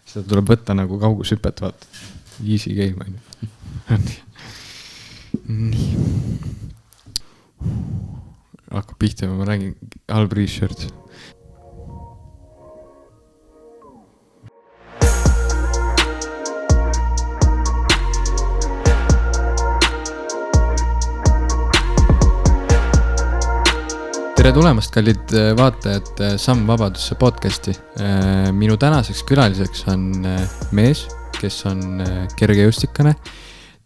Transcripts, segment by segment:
seda tuleb võtta nagu kaugushüpet, vaata. Easy game on ju. Nii. Hakkab pihta, ma räägin halb research. Tere tulemast, kallid vaatajad Samm Vabadusse podcasti. Minu tänaseks külaliseks on mees, kes on kergejõustikane.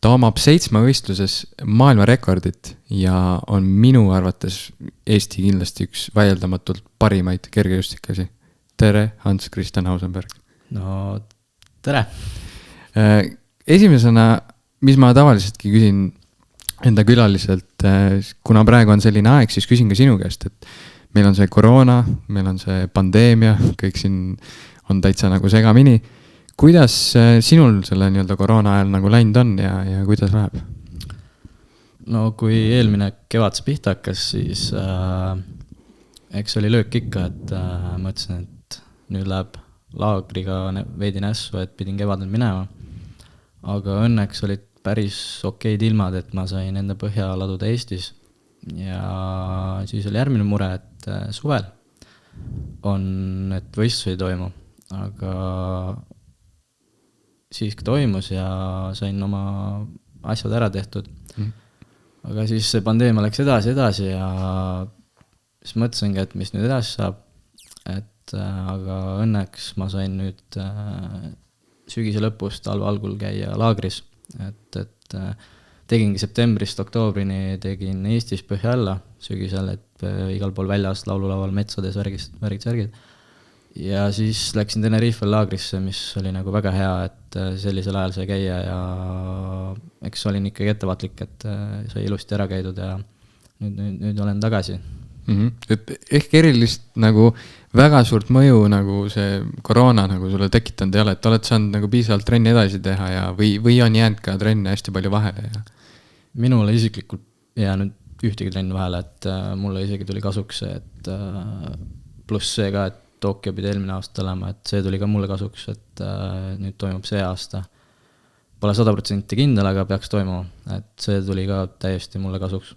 Ta omab 7 võistluses maailmarekordit ja on minu arvates Eesti kindlasti üks vaieldamatult parimaid kergejõustikasi. Tere, Hans-Christian Hausenberg. No, tere. Esimesena, mis ma tavaliseltki küsin enda külaliselt, kuna praegu on selline aeg, siis küsin ka sinu käest, et meil on see koroona, meil on see pandeemia, kõik siin on täitsa nagu segamini. Kuidas sinul selle nii-öelda koroona ajal nagu läinud on ja kuidas läheb? No kui eelmine kevad see pihta hakkas, siis eks oli löök ikka, et mõtlesin, et nüüd läheb laagriga veidi nässu, et pidin kevadel minema. Aga õnneks olid päris okeid ilmad, et ma sain enda põhja laduda Eestis. Ja siis oli järgmine mure, et suvel on, et võistlus ei toimu. Aga siiski toimus ja sain oma asjad ära tehtud. Aga siis see pandeemia läks edasi ja siis mõtlesingi, et mis nüüd edasi saab. Aga õnneks ma sain nüüd sügise lõpust talve algul käia laagris. Et tegingi septembrist oktoobrini tegin Eestis põhja alla sügisel, et igal pool väljas, laululaval, metsades, värgid. Ja siis läksin Tenerifel laagrisse, mis oli nagu väga hea, et sellisel ajal sai käia ja eks olin ikkagi ettevaatlik, et sai ilusti ära käidud ja nüüd olen tagasi. Et ehk erilist nagu väga suurt mõju nagu see koroona nagu sulle tekitanud ei ole, et oled saanud nagu piisavalt trenni edasi teha ja või on jäänud ka trenne hästi palju vahele? Ja? Minule isiklikult jäänud ühtegi trenni vahele, et mulle isegi tuli kasuks, et pluss see ka, et Tokyo pidi eelmine aasta olema, et see tuli ka mulle kasuks, et nüüd toimub see aasta. Pole 100% kindel, aga peaks toimuma, et see tuli ka täiesti mulle kasuks.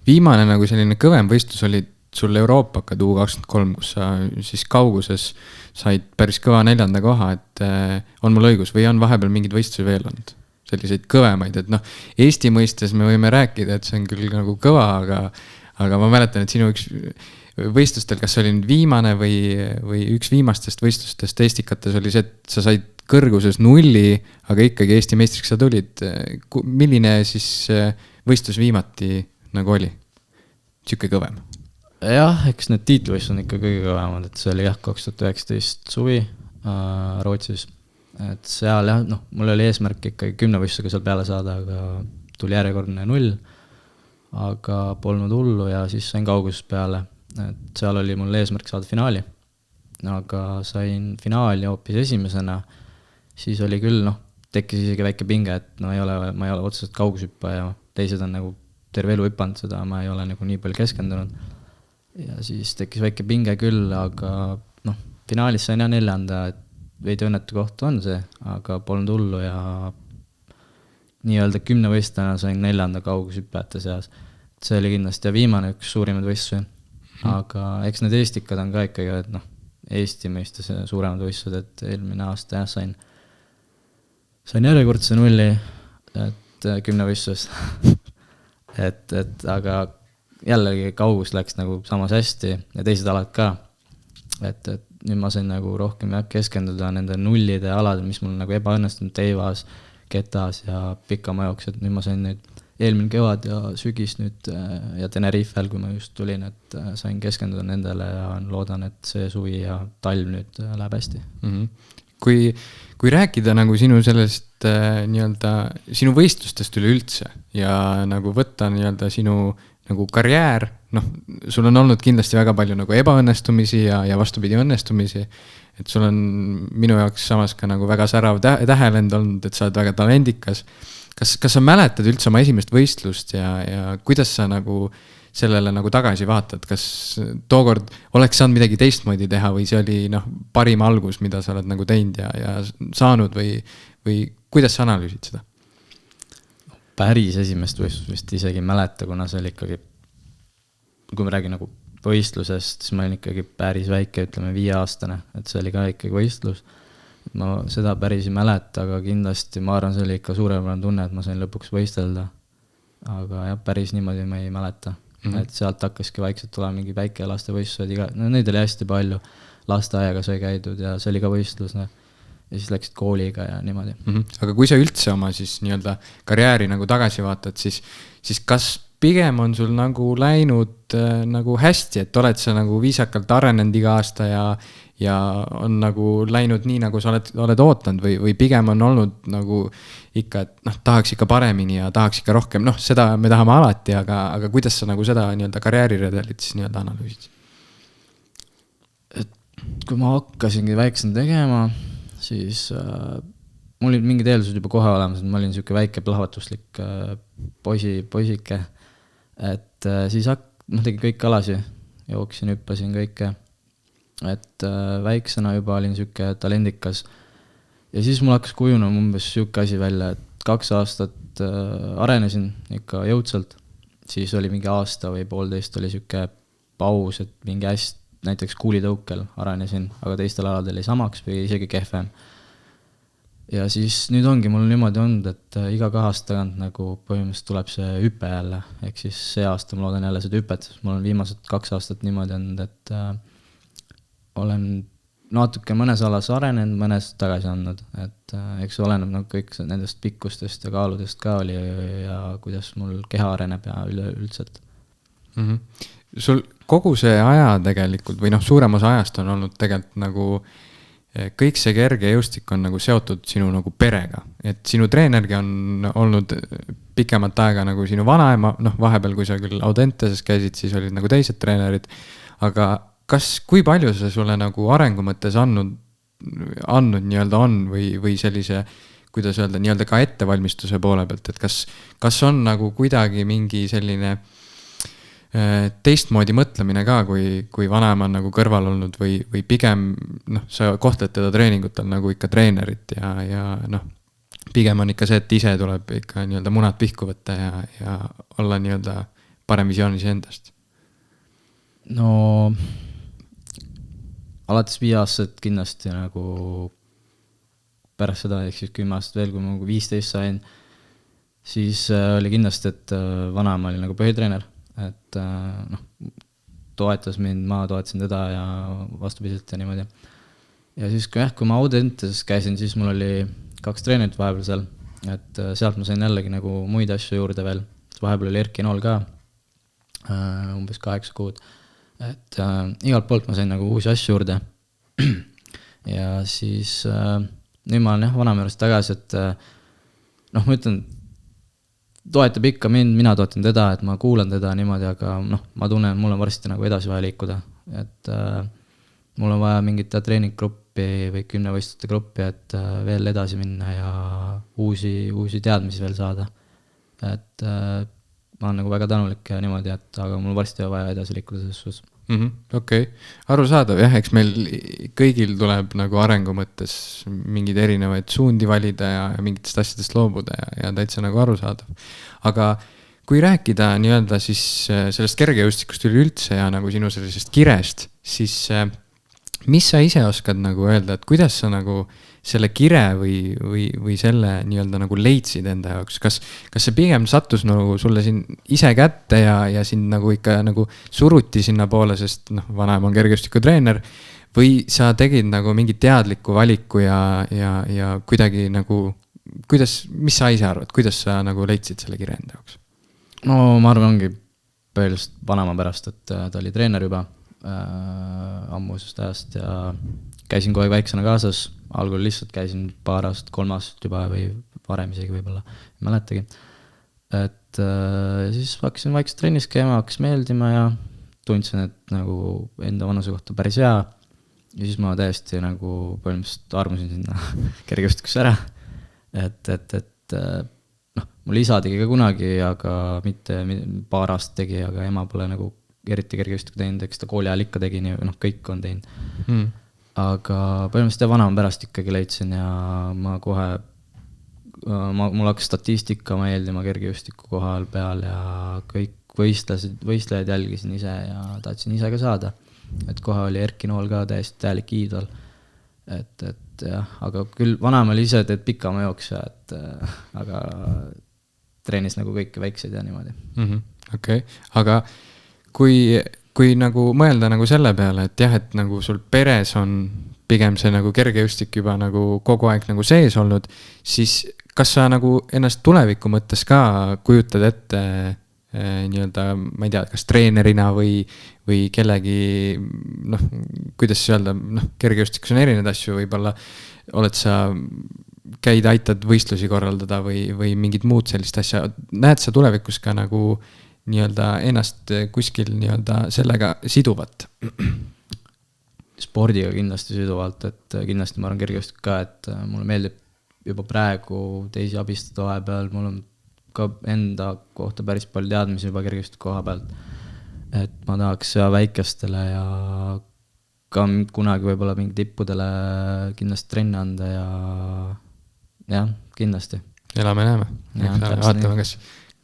Viimane nagu selline kõvem võistlus oli sul Euroopaka U23, kus sa siis kauguses said päris kõva 4. koha, et on mul õigus või on vahepeal mingid võistlusi veel olnud? Selliseid kõvemaid, et Eesti mõistes me võime rääkida, et see on küll nagu kõva, aga ma mäletan, et sinu üks võistlustel, kas see oli nüüd viimane või üks viimastest võistlustest Eestikates oli see, et sa said kõrguses 0, aga ikkagi Eesti meistriks sa tulid. Milline siis võistlus viimati nagu oli? Siuke kõvem? Jah, eks need tiitlivõistlus on ikka kõige kõvemad, et see oli 2019 suvi Rootsis. Et seal jah, mul oli eesmärk ikkagi 10 võistlusega seal peale saada, aga tuli järjekordne 0, aga polnud hullu ja siis sain kauguses peale. Et seal oli mul eesmärk saada finaali, aga sain finaali hoopis esimesena. Siis oli küll, tekkis isegi väike pinge, et ma ei ole otseselt kaugushüppa ja teised on nagu terve elu hüppanud seda, ma ei ole nagu nii palju keskendunud. Ja siis tekkis väike pinge küll, aga finaalis sain 4, et veidi õnnetu koht on see, aga polnud hullu ja nii-öelda 10 võistlana sain 4. kaugushüppajate seas. See oli kindlasti ja viimane üks suurimaid võistlusi. Aga eks need eestikad on ka ikkagi, et Eesti mõistes suuremad võistlused, et eelmine aasta sain järjekordse 0, et 10 võistlust. Aga jällegi kaugus läks nagu samas hästi ja teised alad ka. Et nüüd ma sain nagu rohkem keskenduda nende 0 alad, mis mul nagu ebaõnnestunud Teivas, Ketas ja Pikamajooks, et nüüd ma sain nüüd eelmine kevad ja sügis nüüd ja Tenerifel, kui ma just tulin, et sain keskenduda nendele ja loodan, et see suvi ja talv nüüd läheb hästi. Kui rääkida nagu sinu sellest nii-öelda sinu võistlustest üleüldse ja nagu võtta nii-öelda sinu nagu karjäär, sul on olnud kindlasti väga palju nagu ebaõnnestumisi ja vastupidi õnnestumisi, et sul on minu jaoks samas ka nagu väga särav tähelend olnud, et sa oled väga talendikas. Kas sa mäletad üldse oma esimest võistlust ja kuidas sa nagu sellele nagu tagasi vaatad, kas tookord oleks saanud midagi teistmoodi teha või see oli noh, parim algus, mida sa oled nagu teinud ja saanud või kuidas sa analüüsid seda? Päris esimest võistlust vist isegi ei mäleta, kuna see oli ikkagi, kui ma räägin nagu võistlusest, siis ma olin ikkagi päris väike, ütleme 5-aastane, et see oli ka ikkagi võistlus. Ma seda päris ei mäleta, aga kindlasti ma arvan, see oli ikka suurepärane tunne, et ma sain lõpuks võistelda. Aga jah, päris niimoodi ma ei mäleta. Et sealt hakkaski vaikselt tulema mingi väike laste võistlused, neid oli hästi palju, lasteaiaga sai käidud ja see oli ka võistlus, ja siis läksid kooliga ja niimoodi. Aga kui sa üldse oma siis nii-öelda karjääri nagu tagasi vaatad, siis kas pigem on sul nagu läinud nagu hästi, et oled sa nagu viisakalt arenenud iga aasta ja on nagu läinud nii, nagu sa oled ootanud või pigem on olnud nagu ikka, et noh, tahaks ikka paremini ja tahaks ikka rohkem, noh, seda me tahame alati, aga kuidas sa nagu seda nii-öelda karjääriredelit siis nii-öelda analüüsid? Et kui ma hakkasingi väiksena tegema, siis mul olid mingid eeldused juba kohe olemas, et ma olin niisugune väike plahvatuslik poisike, et siis ma tegin kõik alasi, jooksin, hüppasin kõike, et väiksena juba olin niisugune talendikas ja siis mul hakkas kujunema umbes niisugune asi välja, et 2 aastat arenesin ikka jõudsalt, siis oli mingi aasta või 1,5 oli niisugune paus, et mingi hästi, näiteks kuulitõukel arenesin, aga teistel aladel ei samaks või isegi kehvem. Ja siis nüüd ongi mul niimoodi olnud, et iga 2 aasta tagant nagu põhimõtteliselt tuleb see hüpe jälle, ehk siis see aasta ma loodan jälle seda hüpet, sest mul on viimased 2 aastat niimoodi olnud, et olen natuke mõnes alas arenenud, mõnes tagasi andnud, et eks oleneb nagu kõik nendest pikkustest ja kaaludest ka oli ja kuidas mul keha areneb ja üleüldiselt. Sul kogu see aja tegelikult või noh, suurem osa ajast on olnud tegelikult nagu kõik see kerge jõustik on nagu seotud sinu nagu perega, et sinu treenergi on olnud pikemat aega nagu sinu vanaema, noh vahepeal kui sa küll Audenteses käisid, siis olid nagu teised treenerid, aga kui palju see sulle nagu arengu mõttes andnud nii-öelda on või sellise, kuidas öelda, nii-öelda ka ettevalmistuse poole pealt, et kas on nagu kuidagi mingi selline teistmoodi mõtlemine ka, kui vanaema on nagu kõrval olnud või pigem noh, sa kohtled teda treeningutel nagu ikka treenerit ja noh, pigem on ikka see, et ise tuleb ikka nii-öelda munad pihku võtta ja olla nii-öelda parem visioonis endast? No alates 5 aastat kindlasti nagu pärast seda, ehk siis 10 aastat veel, kui ma 15 sain, siis oli kindlasti, et vanaema oli nagu põhitreener, et noh, toetas mind, ma toetasin teda ja vastupidiselt ja niimoodi. Ja siis kui ma Audentes käisin, siis mul oli 2 treenerit vahepeal seal, et sealt ma sain jällegi nagu muid asju juurde veel. Vahepeal oli Erki Nool ka, umbes 8 kuud. Et igalt poolt ma sain nagu uusi asju juurde. Ja siis nüüd ma olen jah vanaema juures tagasi, et noh, ma ütlen, toetab ikka mind, mina toetan teda, et ma kuulan teda niimoodi, aga noh, ma tunnen, mul on varsti nagu edasi vaja liikuda, et mul on vaja mingit treeninggruppi või 10 võistluste gruppi, et veel edasi minna ja uusi teadmisi veel saada. Et ma olen nagu väga tänulik ja niimoodi, et aga mul varsti on vaja edasi liikuda selles suus. Okei. Arusaadav, jah, eks meil kõigil tuleb nagu arengu mõttes mingid erinevaid suundi valida ja mingitest asjadest loobuda ja täitsa nagu arusaadav. Aga kui rääkida nii-öelda siis sellest kergejõustikust üleüldse ja nagu sinu sellisest kirest, siis mis sa ise oskad nagu öelda, et kuidas sa nagu selle kire või selle nii-öelda nagu leidsid enda jaoks? Kas see pigem sattus nagu sulle siin ise kätte ja sind nagu ikka nagu suruti sinna poole, sest noh, vanaema on kergejõustikutreener, või sa tegid nagu mingi teadliku valiku ja kuidagi nagu, mis sa ise arvad, kuidas sa nagu leidsid selle kire enda jaoks? No ma arvan, ongi põhiliselt vanaema pärast, et ta oli treener juba ammusest ajast ja käisin kogu aeg väiksena kaasas, algul lihtsalt käisin 2 aastat, 3 aastat juba või varem isegi võib-olla, ei mäletagi. Et siis hakkasin vaikselt trennis käima, hakkas meeldima ja tundsin, et nagu enda vanuse kohta päris hea. Ja siis ma täiesti nagu põhimõtteliselt armusin sinna kergejõustikusse ära. Et noh, mul isa tegi ka kunagi, aga mitte paar aastat tegi, aga ema pole nagu eriti kergejõustikku teinud, eks ta kooli ajal ikka tegi, nii noh, kõik on teinud. Aga põhimõtteliselt vanema pärast ikkagi leidsin ja ma kohe, mul hakkas statistika meeldima kergejõustiku kohal peal ja kõik võistlejad jälgisin ise ja tahtsin ise ka saada. Et kohe oli Erki Nool ka täiesti täielik iidol. Et jah, aga küll vanaema oli ise teed pikama jooksja, aga treenis nagu kõiki väikseid ja niimoodi. Okei, aga kui nagu mõelda nagu selle peale, et jah, et nagu sul peres on pigem see nagu kergejõustik juba nagu kogu aeg nagu sees olnud, siis kas sa nagu ennast tuleviku mõttes ka kujutad ette nii-öelda, ma ei tea, kas treenerina või kellegi, noh, kuidas öelda, noh, kergejõustikus on erinevaid asju, võib-olla oled sa, aitad võistlusi korraldada või mingid muud sellist asja, näed sa tulevikus ka nagu nii-öelda ennast kuskil nii-öelda sellega siduvat? Spordiga kindlasti siduvalt, et kindlasti ma arvan kergejõustik ka, et mulle meeldib juba praegu teisi abistada vahepeal, mul on ka enda kohta päris palju teadmisi juba kergejõustiku koha pealt, et ma tahaks väikestele ja ka kunagi võib-olla mingi tippudele kindlasti trenni anda ja jah, kindlasti. Elame-näeme. Vaatame, kas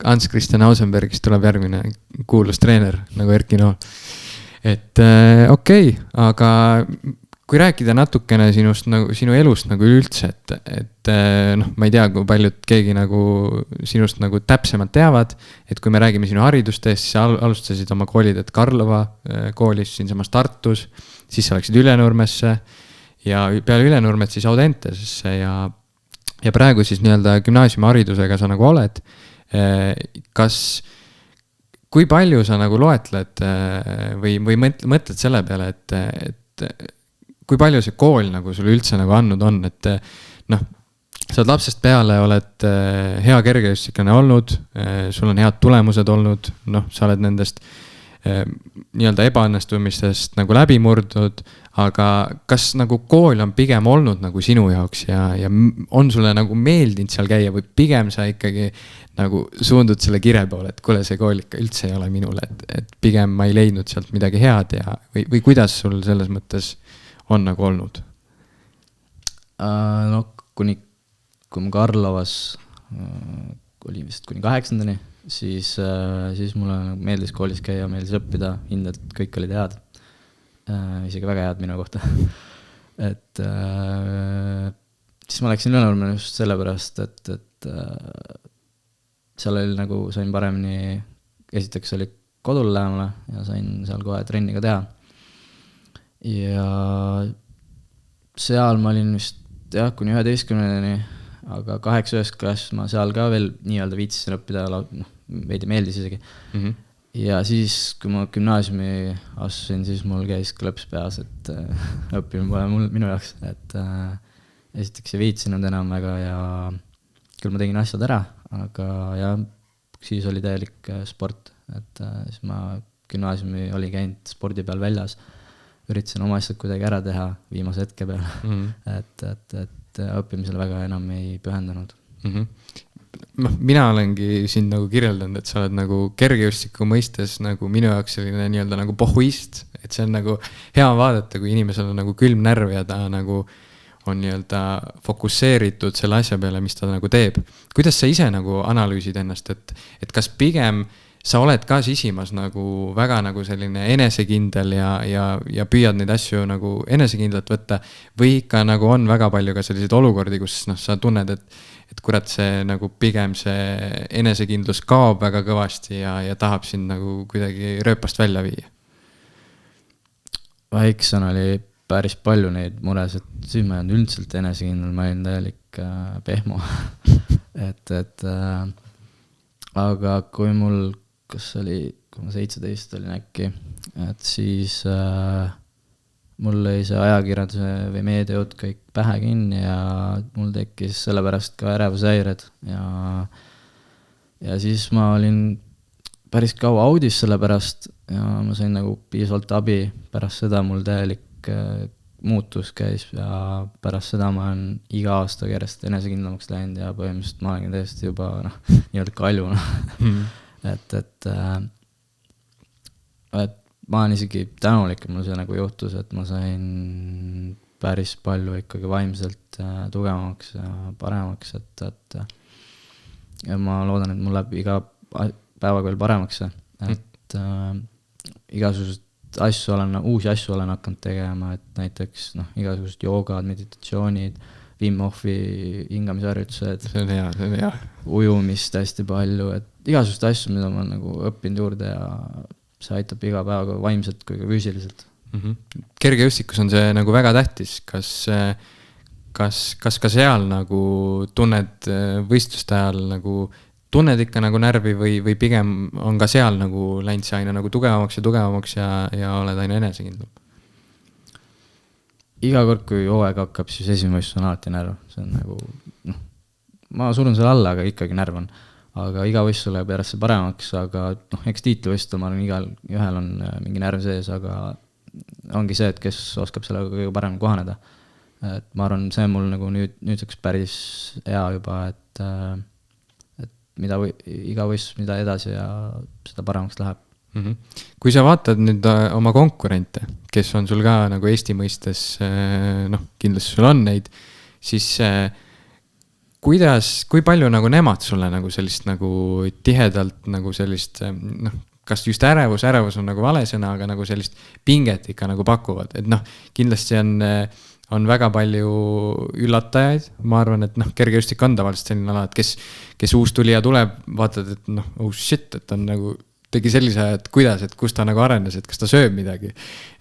Hans-Christian Ausenbergist tuleb järgmine kuulus treener nagu Erki Nool. Et okei, aga kui rääkida natukene sinust, nagu, sinu elust nagu üldse, et noh, ma ei tea, kui paljud keegi nagu sinust nagu täpsemalt teavad, et kui me räägime sinu haridustest, siis sa alustasid oma koolidet Karlova koolis siinsamas Tartus, siis sa läksid Ülenurmesse ja peale Ülenurmet siis Audentesesse ja praegu siis nii-öelda gümnaasiumiharidusega sa nagu oled. Kui palju sa nagu loetled või mõtled selle peale, et kui palju see kool nagu sulle üldse nagu andnud on, et noh, sa oled lapsest peale, oled hea kergejõustiklane olnud, sul on head tulemused olnud, noh, sa oled nendest nii-öelda ebaõnnestumistest nagu läbi murdnud, aga kas nagu kool on pigem olnud nagu sinu jaoks ja on sulle nagu meeldinud seal käia või pigem sa ikkagi nagu suundud selle kire poole, et kuule, see kool ikka üldse ei ole minule, et pigem ma ei leidnud sealt midagi head ja või kuidas sul selles mõttes on nagu olnud? No kui ma Karlovas oli vist kuni 8. siis mulle meeldis koolis käia, meeldis õppida, hinded, kõik olid head. Isegi väga head minu kohta. Et siis ma läksin Ülenurme just sellepärast, et seal oli nagu, sain paremini, esiteks oli kodul lähemale ja sain seal kohe trenni ka teha. Ja seal ma olin vist jah, kuni 11-ni, aga 8-9 klass ma seal ka veel nii-öelda viitsisin õppida, veidi meeldis isegi. Ja siis, kui ma gümnaasiumi asusin, siis mul käis klõps peas, et õppimine pole minu jaoks, et esiteks ei viitsinud enam väga ja küll ma tegin asjad ära, aga ja siis oli täielik sport, et siis ma gümnaasiumi oli käinud spordi peal väljas, üritasin oma asjad kuidagi ära teha viimase hetke peale, et õppimisele väga enam ei pühendanud. Mina olengi sind nagu kirjeldanud, et sa oled nagu kergejõustiku mõistes nagu minu jaoks selline nii-öelda nagu pohhuist, et see on nagu hea vaadata, kui inimesel on nagu külm närv ja ta nagu on nii-öelda fokusseeritud selle asja peale, mis ta nagu teeb. Kuidas sa ise nagu analüüsid ennast, et kas pigem sa oled ka sisimas nagu väga nagu selline enesekindel ja püüad neid asju nagu enesekindlalt võtta või ikka nagu on väga palju ka selliseid olukordi, kus sa tunned, et kurat see nagu pigem see enesekindlus kaob väga kõvasti ja tahab sind nagu kuidagi rööpast välja viia? Väiksen oli päris palju neid mures, et siis ma ei olnud üldselt enesekindel, ma olin täielik pehmo. Aga kui mul kas oli, kui ma 17 olin äkki, et siis mul lõi see ajakirjanduse või meediajutt kõik pähe kinni ja mul tekkis sellepärast ka ärevushäired ja siis ma olin päris kaua audis sellepärast ja ma sain nagu piisavalt abi pärast seda mul täielik, muutus käis ja pärast seda ma olen iga aastaga järjest enesekindlamaks läinud ja põhimõtteliselt ma olengi täiesti juba nii-öelda kalju et ma olen isegi tänulik, et mul see nagu juhtus, et ma sain päris palju ikkagi vaimselt tugevamaks ja paremaks, et ja ma loodan, et mul läheb iga päevaga veel paremaks, et igasugused uusi asju olen hakanud tegema, et näiteks igasugused joogad, meditatsioonid, Wim Hofi hingamisharjutused, see on hea. Ujumist hästi palju, et igasugused asju, mida ma nagu õppinud juurde ja see aitab iga päevaga vaimselt kui ka füüsiliselt. Kergejõustikus on see nagu väga tähtis, kas ka seal nagu tunned võistluste ajal nagu tunned ikka nagu närvi või pigem on ka seal nagu läinud see aina nagu tugevamaks ja oled aina enesekindlam? Iga kord, kui hooaeg hakkab, siis esimene võistlus on alati närv. See on nagu, ma surun selle alla, aga ikkagi närv on. Aga iga võistlus läheb järjest see paremaks, aga eks tiitlivõistlustel ma arvan, ühel on mingi närv sees, aga ongi see, et kes oskab sellega kõige parem kohaneda. Et ma arvan, see on mul nagu nüüdseks päris hea juba, et iga võistlus, mida edasi ja seda paremaks läheb. Kui sa vaatad nüüd oma konkurente, kes on sul ka nagu Eesti mõistes, kindlasti sul on neid, siis kui palju nagu nemad sulle nagu sellist nagu tihedalt nagu sellist, kas just ärevus on nagu vale sõna, aga nagu sellist pinget ikka nagu pakuvad, et kindlasti on väga palju üllatajaid, ma arvan, et kergejõustik on tavaliselt selline ala, et kes uus tulija tuleb, vaatad, et oh shit, et on nagu tegi sellise, et kuidas, et kus ta nagu arenes, et kas ta sööb midagi,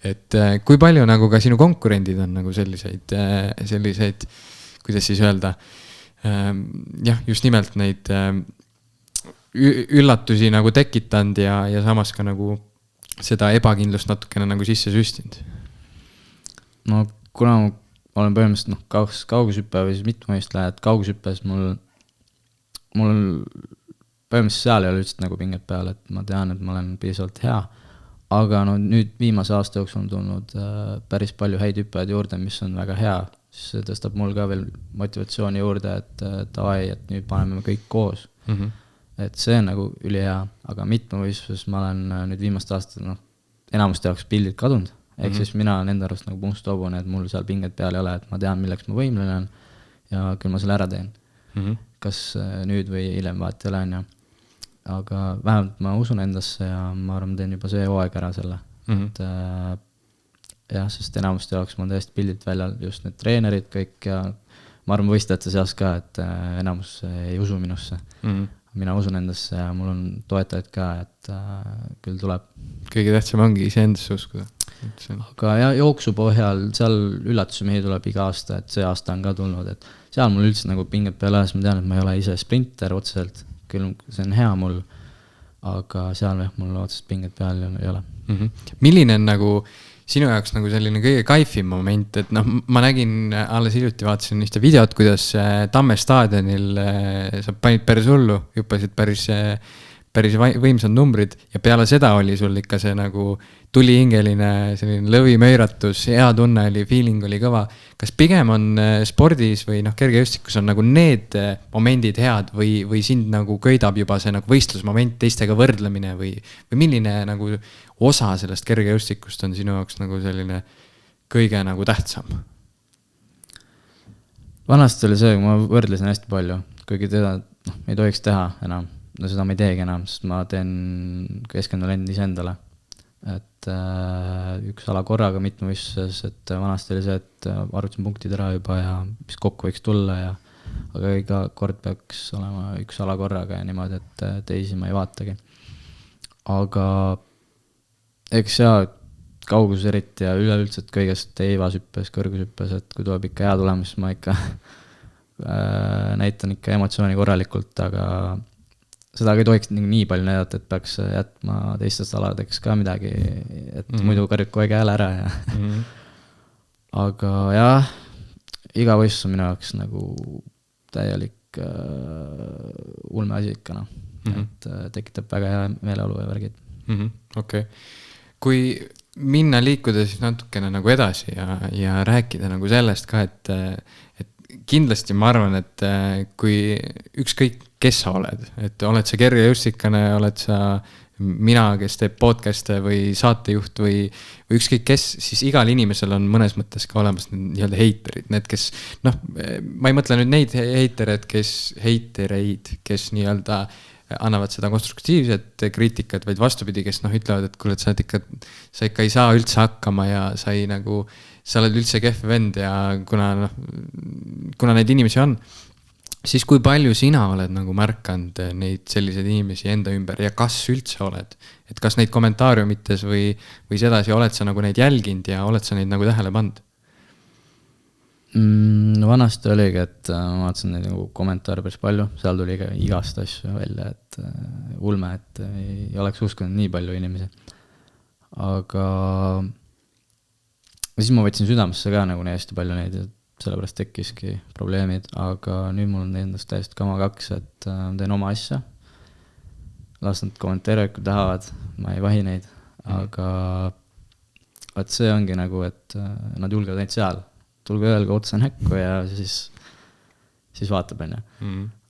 et kui palju nagu ka sinu konkurendid on nagu selliseid, kuidas siis öelda, jah, just nimelt neid üllatusi nagu tekitanud ja samas ka nagu seda ebakindlust natukene nagu sisse süstinud. No kuna ma olen põhimõtteliselt kaugushüppe või siis mitmevõistleja, et kaugushüppes mul põhimõtteliselt seal ei ole üldse nagu pinget peal, et ma tean, et ma olen piisavalt hea, aga nüüd viimase aasta jooksul on tulnud päris palju häid hüppajaid juurde, mis on väga hea, siis see tõstab mul ka veel motivatsiooni juurde, et davai, et nüüd paneme kõik koos. Et see on nagu ülihea, aga mitmevõistluses ma olen nüüd viimast aastat enamuste jaoks pildid kadunud, ehk siis mina olen enda arust nagu punktstobune, et mul seal pinget peal ei ole, et ma tean, milleks ma võimline on ja küll ma selle ära teen. Kas nüüd või hiljem vaat ei ole, on ja. Aga vähemalt ma usun endasse ja ma arvan, teen juba see hooaeg ära selle. Et jah, sest enamuste jaoks ma täiesti pildid väljal, just need treenerid kõik ja ma arvan võistlejate seas ka, et enamus ei usu minusse. Mina usun endasse ja mul on toetajad ka, et küll tuleb. Kõige tähtsam ongi ise endasse uskuda. Aga ja jooksu põhjal, seal üllatusi mehi tuleb iga aasta, et see aasta on ka tulnud, et seal mul üldse nagu pinget peale ajas, ma tean, et ma ei ole ise sprinter otseselt, küll see on hea mul, aga seal mul otseselt pinget peal ei ole. Milline on nagu sinu jaoks nagu selline kõige kaifim moment, et ma nägin alles hiljuti vaatasin niiste videot, kuidas Tamme staadionil sa panid päris hullu, hüppasid päris võimsad numbrid ja peale seda oli sul ikka see nagu tulihingeline selline lõvimöiratus, hea tunne oli, feeling oli kõva. Kas pigem on spordis või kergejõustikus on nagu need momendid head või sind nagu köidab juba see nagu võistlusmoment, teistega võrdlemine või milline nagu osa sellest kergejõustikust on sinu jaoks nagu selline kõige nagu tähtsam? Vanasti oli see, kui ma võrdlesin hästi palju, kuigi teda ei tohiks teha enam. No seda ma ei teegi enam, sest ma keskendun ainult iseendale. Et üks ala korraga mitmevõistluses, et vanasti oli see, et arvutasin punktid ära juba ja mis kokku võiks tulla ja aga iga kord peaks olema üks ala korraga ja niimoodi, et teisi ma ei vaatagi. Aga eks kauguses eriti ja üleüldselt kõigest teivashüppes, kõrgushüppes, et kui tuleb ikka hea tulemus, siis ma ikka näitan ikka emotsiooni korralikult, aga seda ei tohiks nii palju näidata, et peaks jätma teistest aladeks ka midagi, et muidu karjub kogu aeg hääle ära ja aga jah, iga võistlus on minu jaoks nagu täielik ulme asi ikka, et tekitab väga hea meeleolu ja värgid. Okay. Kui minna liikuda siis natukene nagu edasi ja rääkida nagu sellest ka, et kindlasti ma arvan, et kui ükskõik, kes sa oled, et oled sa kergejõustikane, oled sa mina, kes teeb podcast'e või saatejuht või ükskõik kes, siis igal inimesel on mõnes mõttes ka olemas nii-öelda heiterid, need, kes, noh, ma ei mõtle nüüd neid heitereid, kes nii-öelda annavad seda konstruktiivset kriitikat, vaid vastupidi, kes ütlevad, et kuule, et sa ikka ei saa üldse hakkama ja sa oled üldse kehv vend ja kuna neid inimesi on, siis kui palju sina oled nagu märkanud neid selliseid inimesi enda ümber ja kas üldse oled, et kas neid kommentaariumites või sedasi oled sa nagu neid jälginud ja oled sa neid nagu tähele pannud? Vanasti oligi, et ma vaatasin neid nagu kommentaare päris palju, seal tuli ka igast asju välja, et ulme, et ei oleks uskunud nii palju inimesi. Aga siis ma võtsin südamesse ka nagu nii hästi palju neid, sellepärast tekkiski probleemid, aga nüüd mul on endast täiesti kama kaks, et teen oma asja. Las nad kommenteerivad, kui tahavad, ma ei vahi neid, aga vaat see ongi nagu, et nad julgevad neid seal. Tulge öelge otse näkku ja siis vaatab enne.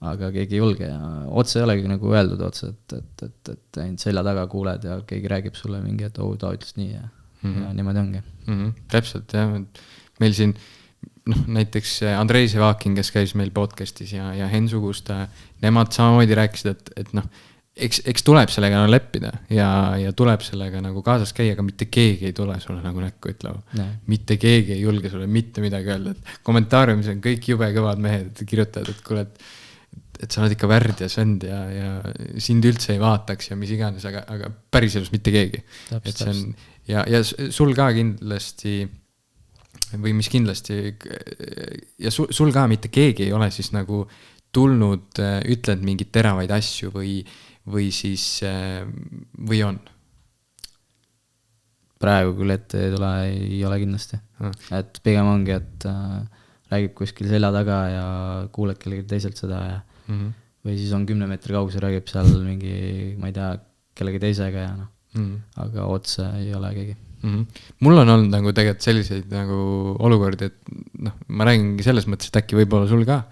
Aga keegi ei julge ja otse ei olegi nagu öeldud otse, et ainult selja taga kuuled ja keegi räägib sulle mingi, et ta ütles nii ja niimoodi ongi. Täpselt, jah. Meil siin näiteks Andrei Sevakin, kes käis meil podcastis ja Hensu Kusta, nemad samamoodi rääkisid, et eks tuleb sellega leppida ja tuleb sellega nagu kaasas käia, aga mitte keegi ei tule sulle nagu näkku ütlema. Mitte keegi ei julge sulle mitte midagi öelda. Kommentaariumis on kõik jube kõvad mehed, et kirjutavad, et kuule, et sa oled ikka värd ja sönd ja sind üldse ei vaataks ja mis iganes, aga päriselus mitte keegi. Et see on, ja sul ka kindlasti või mis kindlasti ja sul ka mitte keegi ei ole siis nagu tulnud, ütled mingid teravaid asju või siis, või on? Praegu küll ette ei ole kindlasti. Et pigem ongi, et räägib kuskil selja taga ja kuuled kellegi teiselt seda ja või siis on 10 meetri kaugus ja räägib seal mingi, ma ei tea, kellegi teisega ja aga otse ei ole keegi. Mul on olnud nagu tegelikult selliseid nagu olukordi, et ma räägingi selles mõttes, et äkki võib-olla sul ka,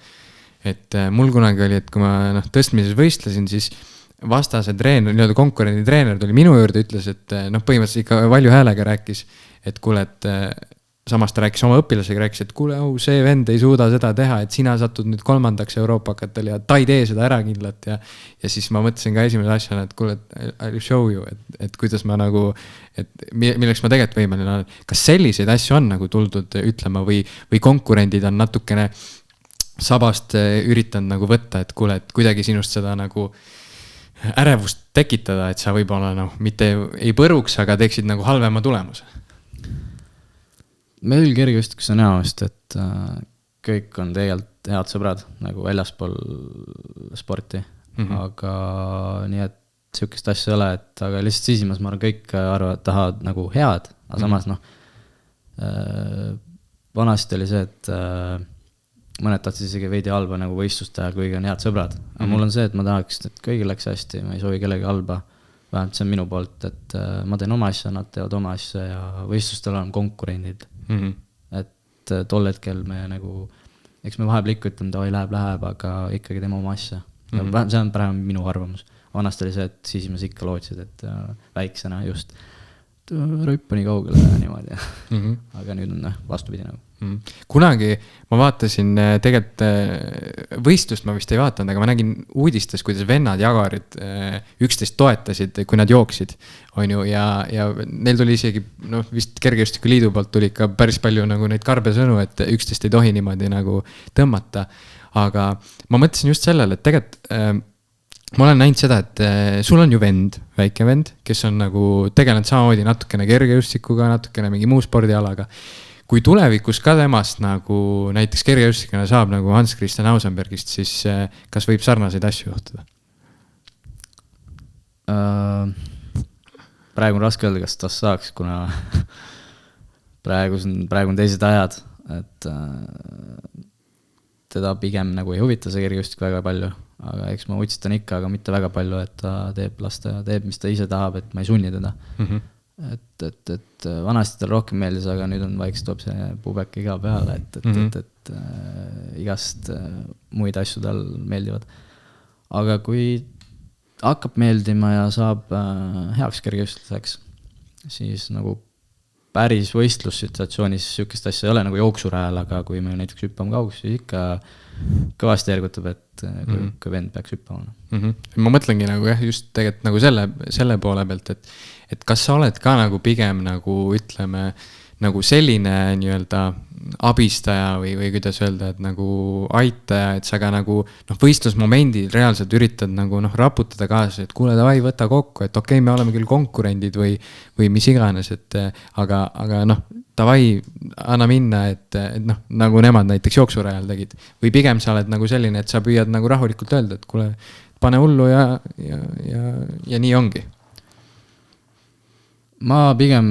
et mul kunagi oli, et kui ma tõstmises võistlesin, siis vastase treener, nii-öelda konkurendi treener tuli minu juurde, ütles, et põhimõtteliselt ikka valju häälega rääkis, et kuule, et samas ta rääkis oma õpilasega, rääkis, et kuule, see vend ei suuda seda teha, et sina satud nüüd 3. Euroopakatel ja ta ei tee seda ära kindlalt ja siis ma mõtlesin ka esimese asjana, et kuule, I'll show you, et kuidas ma nagu, et milleks ma tegelikult võimeline olen. Kas selliseid asju on nagu tuldud ütlema või konkurendid on natukene sabast üritanud nagu võtta, et kuule, et kuidagi sinust seda nagu ärevust tekitada, et sa võib-olla mitte ei põruks, aga teeksid nagu halvema tulemuse? Meil kergejõustikus on näost, et kõik on tegelikult head sõbrad nagu väljaspool sporti, aga nii, et sihukest asja ei ole, et aga lihtsalt sisimas ma arvan, kõik arvavad, tahavad nagu head, aga samas vanasti oli see, et mõned tahtsid isegi veidi halba nagu võistluste ajal, kuigi on head sõbrad. Aga mul on see, et ma tahaks, et kõigil läks hästi, ma ei soovi kellegi halba. Vähemalt see on minu poolt, et ma teen oma asja, nad teevad oma asja ja võistlustel on konkurendid. Et tol hetkel me nagu, eks me vahepeal ikka ütleme, ta läheb, aga ikkagi teeme oma asja. See on praegu minu arvamus. Vanasti oli see, et sisimas ikka lootsid, et väiksena just rõippa nii kaugele ja niimoodi. Aga nüüd on vastupidi nagu. Kunagi ma vaatasin tegelikult võistlust ma vist ei vaatanud, aga ma nägin uudistes, kuidas vennad Jagarid üksteist toetasid, kui nad jooksid, on ju, ja neil tuli isegi, vist Kergejõustiku Liidu poolt tuli ka päris palju nagu neid karbe sõnu, et üksteist ei tohi niimoodi nagu tõmmata, aga ma mõtlesin just sellele, et tegelikult ma olen näinud seda, et sul on ju vend, väike vend, kes on nagu tegelenud samamoodi natukene kergejõustikuga, natukene mingi muu spordialaga. Kui tulevikus ka temast nagu näiteks kergejõustikuna saab nagu Hans-Christian Ausenbergist, siis kas võib sarnaseid asju juhtuda? Praegu on raske öelda, kas ta saaks, kuna praegu on teised ajad, et teda pigem nagu ei huvita see kergejõustik väga palju, aga eks ma utsitan ikka, aga mitte väga palju, et ta teeb, mis ta ise tahab, et ma ei sunni teda. et vanasti tal rohkem meeldis, aga nüüd on vaikselt tuleb see pubek iga peale, et igast muid asju tal meeldivad. Aga kui hakkab meeldima ja saab heaks kergejõustuseks, siis nagu päris võistlussituatsioonis sükest asja ei ole nagu jooksurajal, aga kui me näiteks hüppame kaugus, siis ikka kõvasti ergutab, et kui vend peaks hüppama. Ma mõtlengi nagu jah, just tegelikult nagu selle poole pealt, et kas sa oled ka nagu pigem nagu ütleme nagu selline nii-öelda abistaja või kuidas öelda, et nagu aitaja, et sa ka nagu võistlusmomendil reaalselt üritad nagu raputada kaasa, et kuule, davai, võta kokku, et okei, me oleme küll konkurendid või mis iganes, et aga davai, anna minna, et nagu nemad näiteks jooksurajal tegid. Või pigem sa oled nagu selline, et sa püüad nagu rahulikult öelda, et kuule, pane hullu ja nii ongi. Ma pigem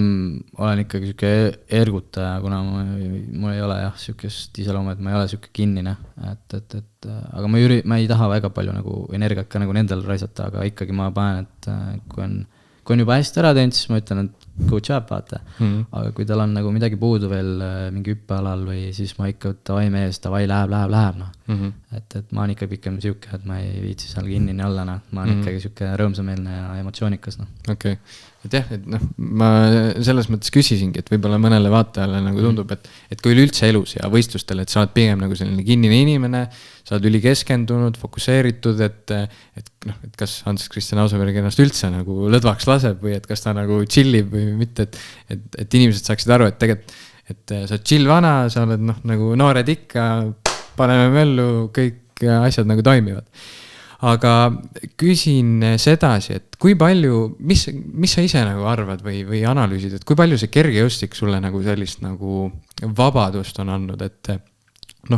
olen ikkagi siuke ergutaja, kuna mul ei ole jah siukest iseloomu, et ma ei ole siuke kinnine, aga ma ei taha väga palju nagu energiat ka nagu nendel raisata, aga ikkagi ma panen, et kui on juba hästi ära teinud, siis ma ütlen, et good job, vaata. Aga kui tal on nagu midagi puudu veel mingi hüppealal või siis ma ikka davai mees, davai läheb. Et ma olen ikka pikem siuke, et ma ei viitsi seal kinnini olla, ma olen ikkagi siuke rõõmsameelne ja emotsioonikas. Okei. Et jah, et ma selles mõttes küsisingi, et võib-olla mõnele vaatajale nagu tundub, et kui üleüldse elus ja võistlustel, et sa oled pigem nagu selline kinnine inimene, sa oled ülikeskendunud, fokusseeritud, et kas Hans-Christian Ausoberg ennast üldse nagu lõdvaks laseb või et kas ta nagu chillib või mitte, et inimesed saaksid aru, et tegelikult, et sa oled chill vana, sa oled nagu noored ikka, paneme möllu, kõik asjad nagu toimivad. Aga küsin sedasi, et kui palju, mis sa ise nagu arvad või analüüsid, et kui palju see kergejõustik sulle nagu sellist nagu vabadust on andnud, et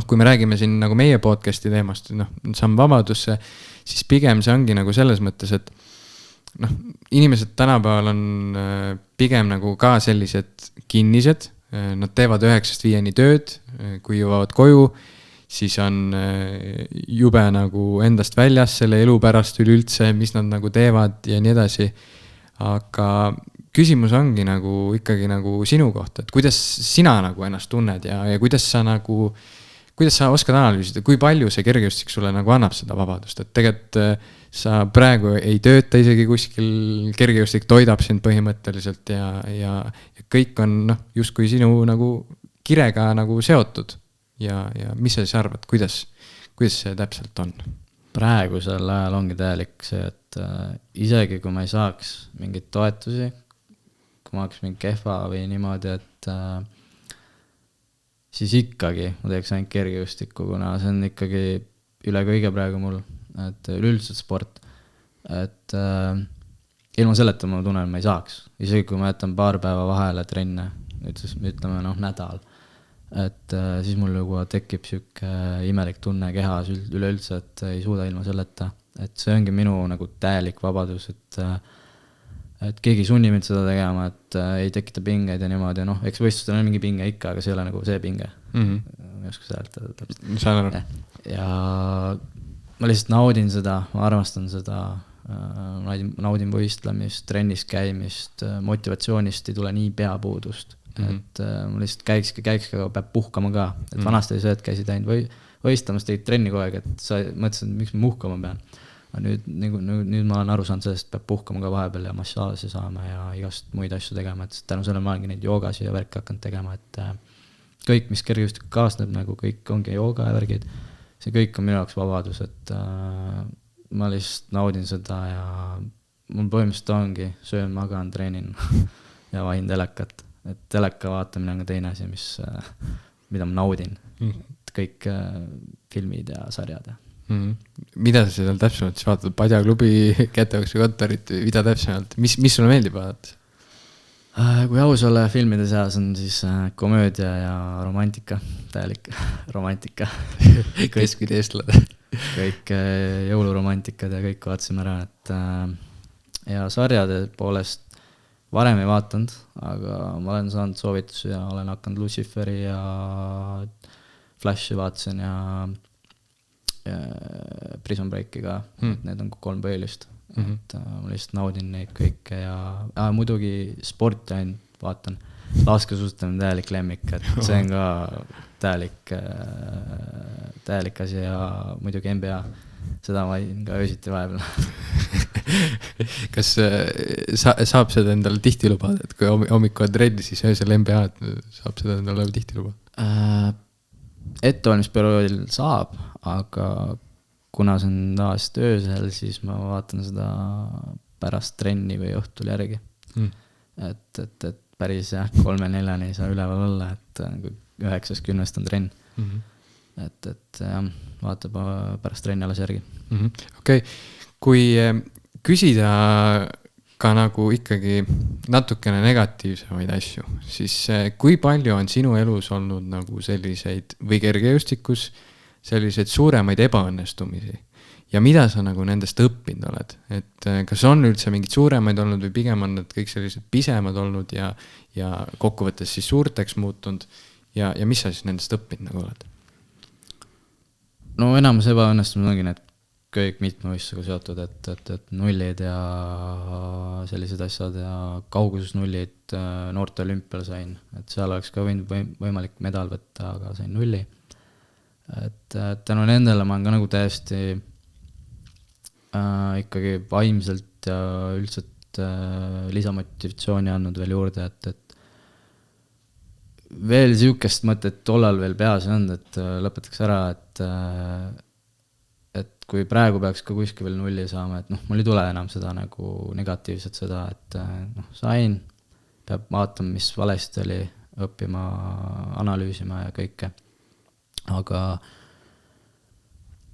kui me räägime siin nagu meie podcasti teemast, samm vabadusse, siis pigem see ongi nagu selles mõttes, et inimesed tänapäeval on pigem nagu ka sellised kinnised, nad teevad 9-5 tööd, kui jõuavad koju, siis on jube nagu endast väljas selle elu pärast üleüldse, mis nad nagu teevad ja nii edasi. Aga küsimus ongi nagu ikkagi nagu sinu kohta, et kuidas sina nagu ennast tunned ja kuidas sa oskad analüüsida, kui palju see kergejõustik sulle nagu annab seda vabadust, et tegelikult sa praegu ei tööta isegi kuskil, kergejõustik toidab sind põhimõtteliselt ja kõik on justkui sinu nagu kirega nagu seotud. Ja mis sa siis arvad, kuidas see täpselt on? Praegusel ajal ongi täielik see, et isegi kui ma ei saaks mingeid toetusi, kui ma oleks mingi kehva või niimoodi, et siis ikkagi ma teeks ainult kergejõustikku, kuna see on ikkagi üle kõige praegu mul, et üleüldiselt sport, et ilma selleta ma tunnen, ma ei saaks. Isegi kui ma jätan paar päeva vahele trenne, ütleme nädal, et siis mul juba tekib siuke imelik tunne kehas üleüldse, et ei suuda ilma selleta, et see ongi minu nagu täielik vabadus, et keegi sunni mind seda tegema, et ei tekita pingeid ja niimoodi, eks võistlustel on mingi pinge ikka, aga see ei ole nagu see pinge. Ma ei oska seda täpselt. Ja ma lihtsalt naudin seda, ma armastan seda, naudin võistlemist, trennis käimist, motivatsioonist ei tule nii peapuudust. Et ma lihtsalt käikski, aga peab puhkama ka, et vanasti see, et käisid ainult võistlemas, tegid trenni kogu aeg, et sa mõtlesid, miks ma puhkama pean. Nüüd ma olen aru saanud sellest, peab puhkama ka vahepeal ja massaaži saama ja igast muid asju tegema, et tänu selle ma olengi neid joogasi ja värki hakanud tegema, et kõik, mis kergejõustik kaasneb, nagu kõik ongi jooga ja värgid, see kõik on minu jaoks vabadus, et ma lihtsalt naudin seda ja mul põhimõtteliselt ongi söön, magan, treenin ja vahin telekat. Et teleka vaatamine on ka teine asi, mida ma naudin. Kõik filmid ja sarjad. Mida sa seal täpsemalt siis vaatad? Padjaklubi, Käteokse kontorit, mida täpsemalt? Mis sulle meeldib vaadata? Kui aus olla filmide seas on siis komöödia ja romantika, täielik romantika. Keskpidi eestlane. Kõik jõuluromantikad ja kõik vaatasime ära, et ja sarjade poolest varem ei vaatanud, aga ma olen saanud soovitusi ja olen hakanud Luciferi ja Flashi vaatasin ja Prison Breaki ka, et need on 3 põhilist. et ma lihtsalt naudin neid kõike ja muidugi sporti ainult vaatan. Laskesuusatamine on täielik lemmik, et see on ka täielik asi ja muidugi NBA, seda ma võin ka öösiti vahepeal. Kas saab seda endale tihti lubada, et kui hommikul on trenni, siis öösel NBA saab seda endale tihti lubada? Ettevalmisperioodil saab, aga kuna see on tavaliselt öösel, siis ma vaatan seda pärast trenni või õhtul järgi. Et päris 3-4 ei saa üleval olla, et 9-10 on trenn. Et jah, vaatab pärast trenni alles järgi. Okei. Kui küsida ka nagu ikkagi natukene negatiivsemaid asju, siis kui palju on sinu elus olnud nagu selliseid või kergejõustikus selliseid suuremaid ebaõnnestumisi ja mida sa nagu nendest õppinud oled? Et kas on üldse mingid suuremaid olnud või pigem on need kõik sellised pisemad olnud ja kokkuvõttes siis suurteks muutunud ja mis sa siis nendest õppinud nagu oled? No enamus ebaõnnestumine ongi need kõik mitmevõistlusega seotud, et nullid ja sellised asjad ja kaugususnullid noorte olümpial sain, et seal oleks ka võinud võimalik medal võtta, aga sain nulli. Et tänu nendele ma olen ka nagu täiesti ikkagi vaimselt ja üldiselt lisamotivatsiooni andnud veel juurde, et veel siukest mõtet tollal veel peas on, et lõpetaks ära, et kui praegu peaks ka kuskil veel nulli saama, et mul ei tule enam seda nagu negatiivset seda, et sain, peab vaatama, mis valesti oli, õppima, analüüsima ja kõike. Aga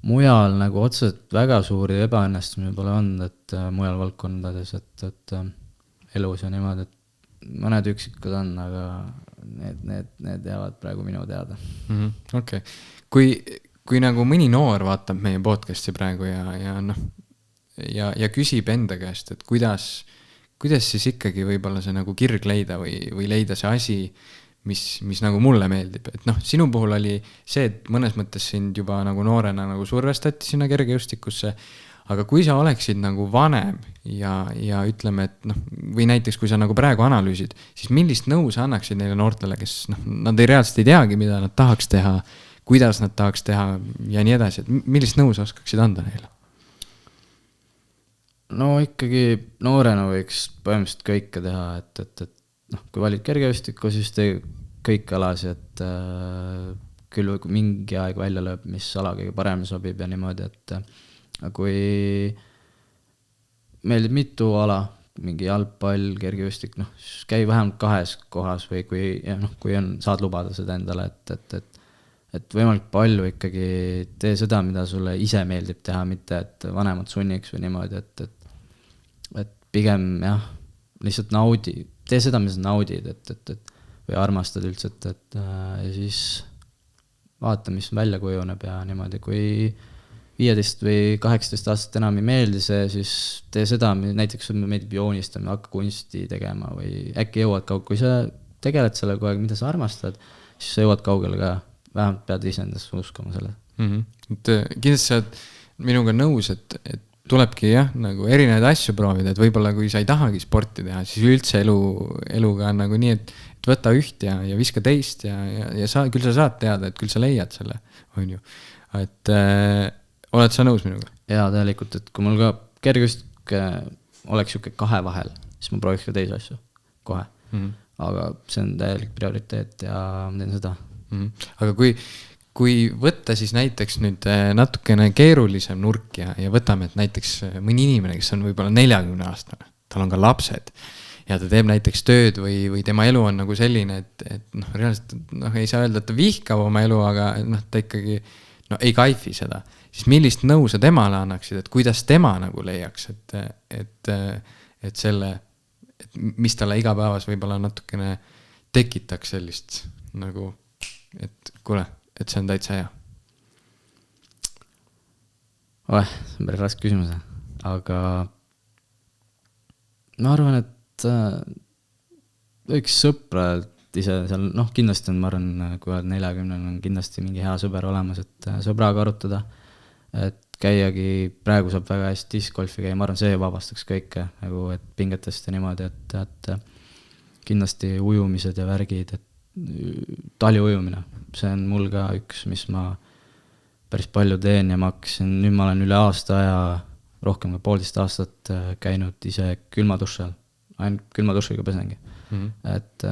mujal nagu otseselt väga suuri ebaõnnestumisi pole olnud, et mujal valdkondades, et elus ja niimoodi, et mõned üksikud on, aga need jäävad praegu minu teada. Okei. Kui nagu mõni noor vaatab meie podcasti praegu ja küsib enda käest, et kuidas siis ikkagi võibolla see nagu kirg leida või leida see asi, mis nagu mulle meeldib. Et sinu puhul oli see, et mõnes mõttes sind juba nagu noorena nagu survestati sinna kergejõustikusse, aga kui sa oleksid nagu vanem ja ütleme, et või näiteks kui sa nagu praegu analüüsid, siis millist nõu sa annaksid neile noortele, kes nad reaalselt ei teagi, mida nad tahaks teha, kuidas nad tahaks teha ja nii edasi, et millist nõu sa oskaksid anda neile? No ikkagi noorena võiks põhimõtteliselt kõike teha, et kui valid kergejõustikku, siis tee kõik alasi, et küll mingi aeg välja lööb, mis ala kõige paremini sobib ja niimoodi, et kui meeldib mitu ala, mingi jalgpall, kergejõustik, siis käi vähemalt 2 kohas või kui saad lubada seda endale, et võimalik palju ikkagi tee seda, mida sulle ise meeldib teha, mitte et vanemad sunniks või niimoodi, et pigem jah, lihtsalt naudi, tee seda, mis naudid, või armastad üldse, ja siis vaata, mis välja kujuneb ja niimoodi, kui 15 või 18 aastat enam ei meeldi see, siis tee seda, näiteks meeldib joonistamine, hakka kunsti tegema või äkki jõuad kaugele, kui sa tegeled selle kogu aeg, mida sa armastad, siis sa jõuad kaugele ka, vähemalt pead ise endasse uskuma selle. Et kindlasti sa oled minuga nõus, et tulebki nagu erinevaid asju proovida, et võib-olla kui sa ei tahagi sporti teha, siis üldse eluga on nagu nii, et võta üht ja viska teist ja küll sa saad teada, et küll sa leiad selle, on ju. Et oled sa nõus minuga? Jaa, tegelikult, et kui mul ka kergejõustik oleks siuke 2 vahel, siis ma prooviks ka teisi asju kohe. Aga see on täielik prioriteet ja ma teen seda. Aga kui võtta siis näiteks nüüd natukene keerulisem nurk ja võtame, et näiteks mõni inimene, kes on võib-olla 40 aastane, tal on ka lapsed ja ta teeb näiteks tööd või tema elu on nagu selline, et reaalselt ei saa öelda, et ta vihkab oma elu, aga ta ikkagi ei kaifi seda. Siis millist nõu sa temale annaksid, et kuidas tema nagu leiaks, et selle, et mis talle igapäevas võib-olla natukene tekitaks sellist nagu, et kuule, et see on täitsa hea? See on päris raske küsimus, aga ma arvan, et üks sõprad ise seal, kindlasti on, ma arvan, kui oled 40, on kindlasti mingi hea sõber olemas, et sõbraga arutada, et käiagi, praegu saab väga hästi discgolfi käia, ma arvan, see vabastaks kõike nagu, et pingetest ja niimoodi, et kindlasti ujumised ja värgid, et taliujumine, see on mul ka üks, mis ma päris palju teen ja ma hakkasin, nüüd ma olen üle aasta aja, rohkem kui 1,5 aastat käinud ise külmaduši all, ainult külmadušiga pesengi. Et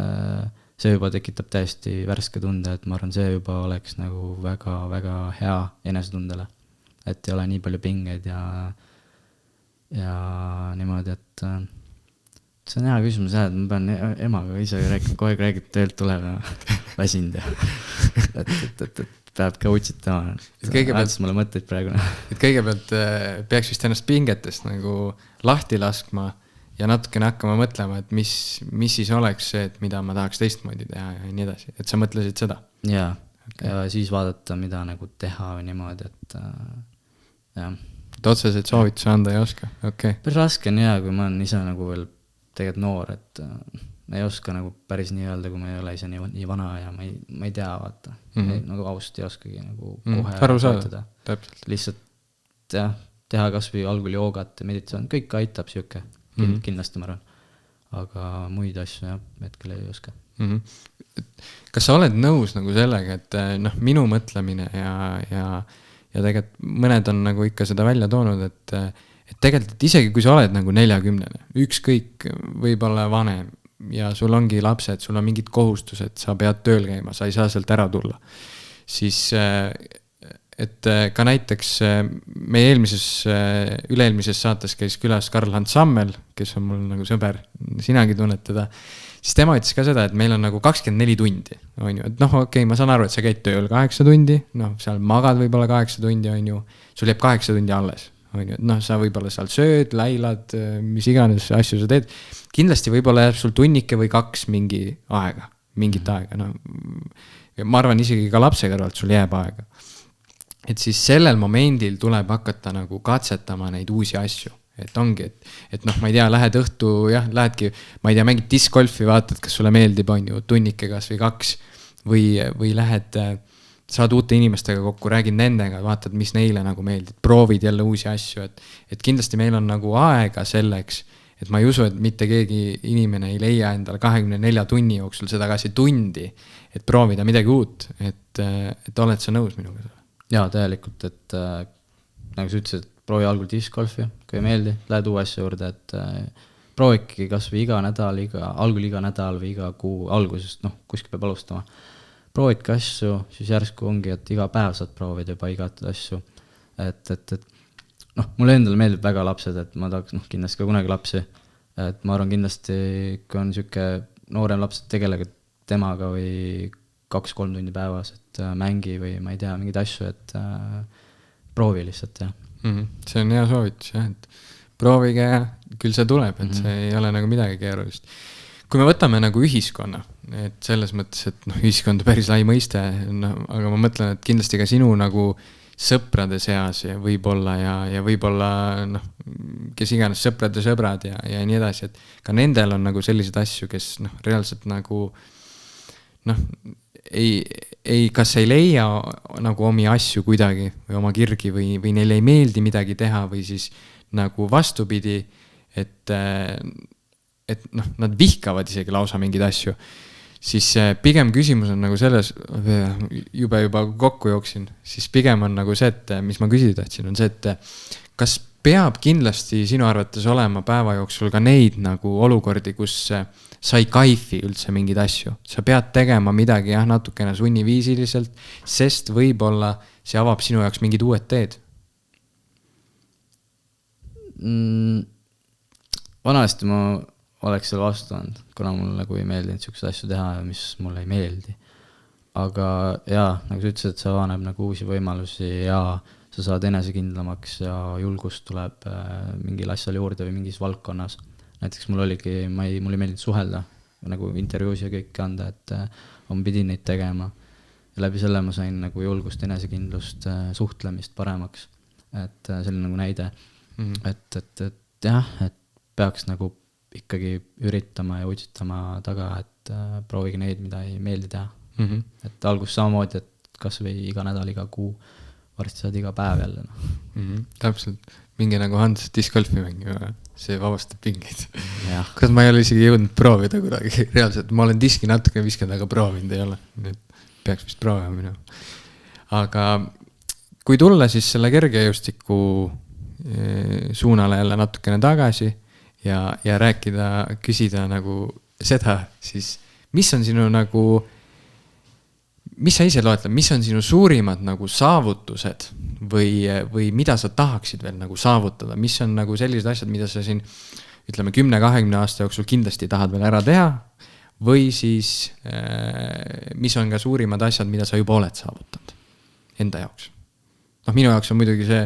see juba tekitab täiesti värske tunde, et ma arvan, see juba oleks nagu väga-väga hea enesetundele. Et ei ole nii palju pingeid ja niimoodi, et see on hea küsimus, et ma pean emaga ise rääkima, kogu aeg räägib töölt tuleb ja väsinud ja et peab ka utsitama. Äärdes mulle mõtteid praegu. Et kõigepealt peaks vist ennast pingetest nagu lahti laskma ja natukene hakkama mõtlema, et mis siis oleks see, et mida ma tahaks teistmoodi teha ja nii edasi. Et sa mõtlesid seda? Jaa, ja siis vaadata, mida nagu teha või niimoodi, et jah. Et otseselt soovituse anda ei oska? Okay. Päris raske on hea, kui ma olen ise nagu veel tegelikult noor, et ei oska nagu päris nii öelda, kui ma ei ole ise nii vana ja ma ei tea, vaata. Nagu ausalt ei oskagi nagu kohe arutada. Lihtsalt jah, teha kas või algul joogat ja meditatsioon, kõik aitab siuke. Kindlasti ma arvan. Aga muid asju jah, hetkel ei oska. Kas sa oled nõus nagu sellega, et minu mõtlemine ja tegelikult mõned on nagu ikka seda välja toonud, et tegelikult, et isegi kui sa oled nagu 40, ükskõik võib-olla vanem ja sul ongi lapsed, sul on mingid kohustused, sa pead tööl käima, sa ei saa sealt ära tulla, siis et ka näiteks meie üle-eelmises saates käis külas Karl-Hans Sammel, kes on mul nagu sõber, sinagi tunned teda, siis tema ütles ka seda, et meil on nagu 24 tundi, on ju, et okei, ma saan aru, et sa käid tööl 8 tundi, seal magad võib-olla 8 tundi, on ju, sul jääb 8 tundi alles, on ju, et sa võib-olla seal sööd, läilad, mis iganes asju sa teed, kindlasti võib-olla jääb sul tunnike või 2 mingit aega, ma arvan isegi ka lapse kõrvalt sul jääb aega. Et siis sellel momendil tuleb hakata nagu katsetama neid uusi asju. Et ongi, et ma ei tea, lähed õhtu, lähedki, ma ei tea, mängid discgolfi, vaatad, kas sulle meeldib, on ju, tunnike kas või 2 või lähed, saad uute inimestega kokku, räägid nendega, vaatad, mis neile nagu meeldib, proovid jälle uusi asju, et kindlasti meil on nagu aega selleks, et ma ei usu, et mitte keegi inimene ei leia endale 24 tunni jooksul seda kasi tundi, et proovida midagi uut, et oled sa nõus minuga? Jaa, täielikult, et nagu sa ütlesid, proovi algul discgolfi, kui ei meeldi, lähed uue asja juurde, et prooviki kas või iga nädal, algul iga nädal või iga kuu algusest, kuskil peab alustama. Proovidki asju, siis järsku ongi, et iga päev saad proovida juba igat asju. Et mulle endale meeldib väga lapsed, et ma tahaks kindlasti ka kunagi lapsi. Et ma arvan kindlasti, kui on siuke noorem laps, tegelege temaga või 2-3 tundi päevas, et mängi või ma ei tea, mingid asju, et proovi lihtsalt, jah. See on hea soovitus, jah, et proovige ja küll see tuleb, et see ei ole nagu midagi keerulist. Kui me võtame nagu ühiskonna, et selles mõttes, et ühiskond on päris lai mõiste, aga ma mõtlen, et kindlasti ka sinu nagu sõprade seas ja võib-olla ja võib-olla kes iganes sõprade sõbrad ja nii edasi, et ka nendel on nagu sellised asju, kes reaalselt nagu kas ei leia nagu omi asju kuidagi või oma kirgi või neile ei meeldi midagi teha või siis nagu vastupidi, et nad vihkavad isegi lausa mingeid asju, siis pigem küsimus on nagu selles, juba kokku jooksin, siis pigem on nagu see, et mis ma küsida tahtsin, on see, et kas peab kindlasti sinu arvates olema päeva jooksul ka neid nagu olukordi, kus sa ei kaifi üldse mingeid asju. Sa pead tegema midagi natukene sunniviisiliselt, sest võib-olla see avab sinu jaoks mingid uued teed. Vanasti ma oleks seal vastu olnud, kuna mul nagu ei meeldinud siukseid asju teha, mis mulle ei meeldi. Aga jaa, nagu sa ütlesid, et sa avaneb nagu uusi võimalusi ja sa saad enesekindlamaks ja julgust tuleb mingil asjal juurde või mingis valdkonnas. Näiteks mul oligi, mulle ei meeldinud suhelda, nagu intervjuus ja kõik anda, et ma pidin neid tegema. Ja läbi selle ma sain nagu julgust, enesekindlust, suhtlemist paremaks. Et selline nagu näide. Et jah, et peaks nagu ikkagi üritama ja utsitama taga, et proovige neid, mida ei meeldi teha. Et algus samamoodi, et kas või iga nädal, iga kuu varsti saad iga päev jälle no. Täpselt, mingi nagu Hans discgolfi mängima, see vabastab pingeid. Kas ma ei ole isegi jõudnud proovida kuidagi, reaalselt ma olen diski natuke viskanud, aga proovinud ei ole, nüüd peaks vist proovima minu. Aga kui tulla siis selle kergejõustiku suunale jälle natukene tagasi ja rääkida, küsida nagu seda, siis mis on sinu nagu, mis sa ise loetled, mis on sinu suurimad nagu saavutused või mida sa tahaksid veel nagu saavutada, mis on nagu sellised asjad, mida sa siin ütleme 10-20 aasta jooksul kindlasti tahad veel ära teha või siis mis on ka suurimad asjad, mida sa juba oled saavutanud enda jaoks. Noh, minu jaoks on muidugi see